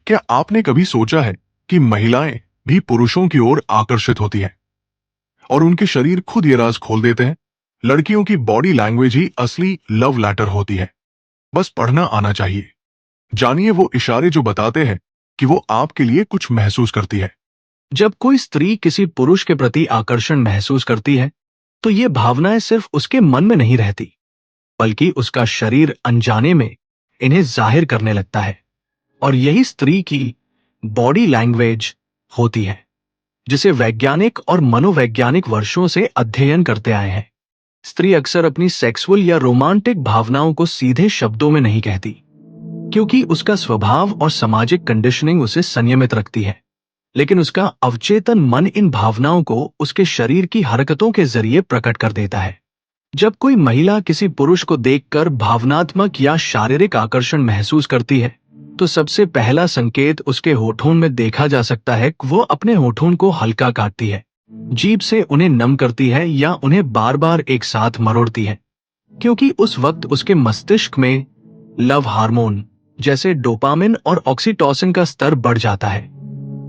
क्या आपने कभी सोचा है कि महिलाएं भी पुरुषों की ओर आकर्षित होती हैं और उनके शरीर खुद ये राज खोल देते हैं? लड़कियों की बॉडी लैंग्वेज ही असली लव लेटर होती है। बस पढ़ना आना चाहिए। जानिए वो इशारे जो बताते हैं कि वो आपके लिए कुछ महसूस करती है। जब कोई स्त्री किसी पुरुष के प्रति आकर्षण महसूस करती है, तो ये भावनाएं सिर्फ उसके मन में नहीं रहती, बल्कि उसका शरीर अनजाने में इन्हें जाहिर करने लगता है। और यही स्त्री की बॉडी लैंग्वेज होती है, जिसे वैज्ञानिक और मनोवैज्ञानिक वर्षों से अध्ययन करते आए हैं। स्त्री अक्सर अपनी सेक्सुअल या रोमांटिक भावनाओं को सीधे शब्दों में नहीं कहती, क्योंकि उसका स्वभाव और सामाजिक कंडीशनिंग उसे संयमित रखती है। लेकिन उसका अवचेतन मन इन भावनाओं को उसके शरीर की हरकतों के जरिए प्रकट कर देता है। जब कोई महिला किसी पुरुष को देखकर भावनात्मक या शारीरिक आकर्षण महसूस करती है, तो सबसे पहला संकेत उसके होठों में देखा जा सकता है। वो अपने होठों को हल्का काटती है, जीभ से उन्हें नम करती है या उन्हें बार बार एक साथ मरोड़ती है, क्योंकि उस वक्त उसके मस्तिष्क में लव हार्मोन जैसे डोपामिन और ऑक्सीटोसिन का स्तर बढ़ जाता है,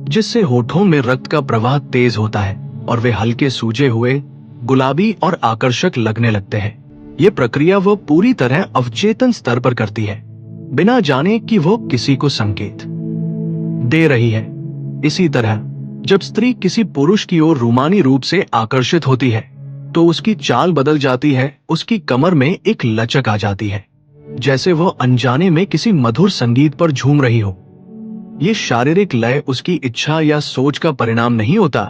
जिससे होठों में रक्त का प्रवाह तेज होता है और वे हल्के सूजे हुए, गुलाबी और आकर्षक लगने लगते हैं। ये प्रक्रिया वो पूरी तरह अवचेतन स्तर पर करती है, बिना जाने कि वो किसी को संकेत दे रही है। इसी तरह जब स्त्री किसी पुरुष की ओर रूमानी रूप से आकर्षित होती है, तो उसकी चाल बदल जाती है। उसकी कमर में एक लचक आ जाती है, जैसे वो अनजाने में किसी मधुर संगीत पर झूम रही हो। ये शारीरिक लय उसकी इच्छा या सोच का परिणाम नहीं होता,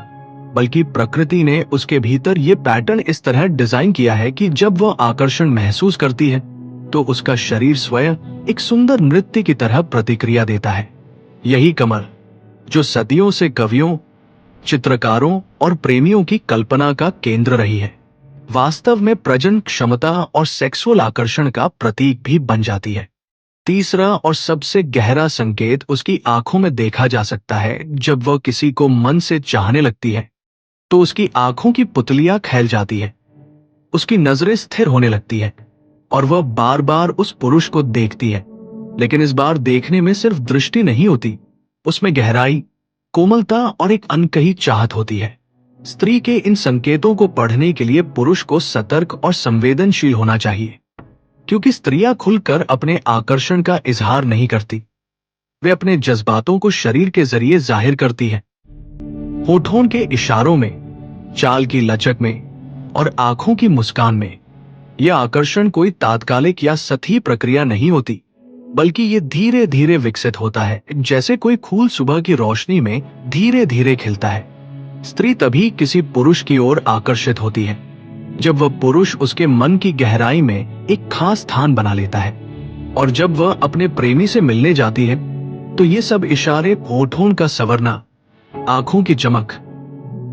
बल्कि प्रकृति ने उसके भीतर ये पैटर्न इस तरह डिजाइन किया है कि जब वह आकर्षण महसूस करती है, तो उसका शरीर स्वयं एक सुंदर नृत्य की तरह प्रतिक्रिया देता है। यही कमर, जो सदियों से कवियों, चित्रकारों और प्रेमियों की कल्पना का केंद्र रही है, वास्तव में प्रजनन क्षमता और सेक्सुअल आकर्षण का प्रतीक भी बन जाती है। तीसरा और सबसे गहरा संकेत उसकी आंखों में देखा जा सकता है। जब वह किसी को मन से चाहने लगती है, तो उसकी आंखों की पुतलियां खैल जाती है, उसकी नजरें स्थिर होने लगती है और वह बार बार उस पुरुष को देखती है। लेकिन इस बार देखने में सिर्फ दृष्टि नहीं होती, उसमें गहराई, कोमलता और एक अनकही चाहत होती है। स्त्री के इन संकेतों को पढ़ने के लिए पुरुष को सतर्क और संवेदनशील होना चाहिए, क्योंकि स्त्रियां खुलकर अपने आकर्षण का इजहार नहीं करती। वे अपने जज्बातों को शरीर के जरिए जाहिर करती हैं। होठों के इशारों में, चाल की लचक में और आंखों की मुस्कान में। यह आकर्षण कोई तात्कालिक या सतही प्रक्रिया नहीं होती, बल्कि ये धीरे धीरे विकसित होता है, जैसे कोई फूल सुबह की रोशनी में धीरे धीरे खिलता है। स्त्री तभी किसी पुरुष की ओर आकर्षित होती है जब वह पुरुष उसके मन की गहराई में एक खास स्थान बना लेता है। और जब वह अपने प्रेमी से मिलने जाती है, तो ये सब इशारे, होठों का संवरना, आंखों की चमक,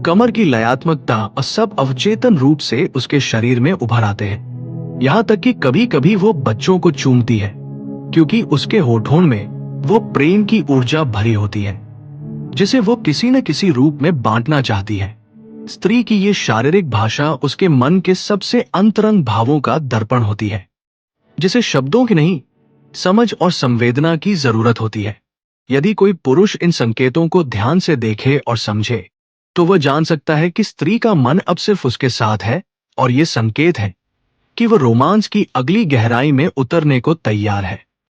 कमर की लयात्मकता और सब अवचेतन रूप से उसके शरीर में उभर आते हैं। यहाँ तक कि कभी कभी वो बच्चों को चूमती है, क्योंकि उसके होठों में वो प्रेम की ऊर्जा भरी होती है, जिसे वो किसी न किसी रूप में बांटना चाहती है। स्त्री की ये शारीरिक भाषा उसके मन के सबसे अंतरंग भावों का दर्पण होती है, जिसे शब्दों की नहीं, समझ और संवेदना की जरूरत होती है। यदि कोई पुरुष इन संकेतों को ध्यान से देखे और समझे, तो वह जान सकता है कि स्त्री का मन अब सिर्फ उसके साथ है, और ये संकेत है कि वह रोमांस की अगली गहराई में उतरने को तैयार है।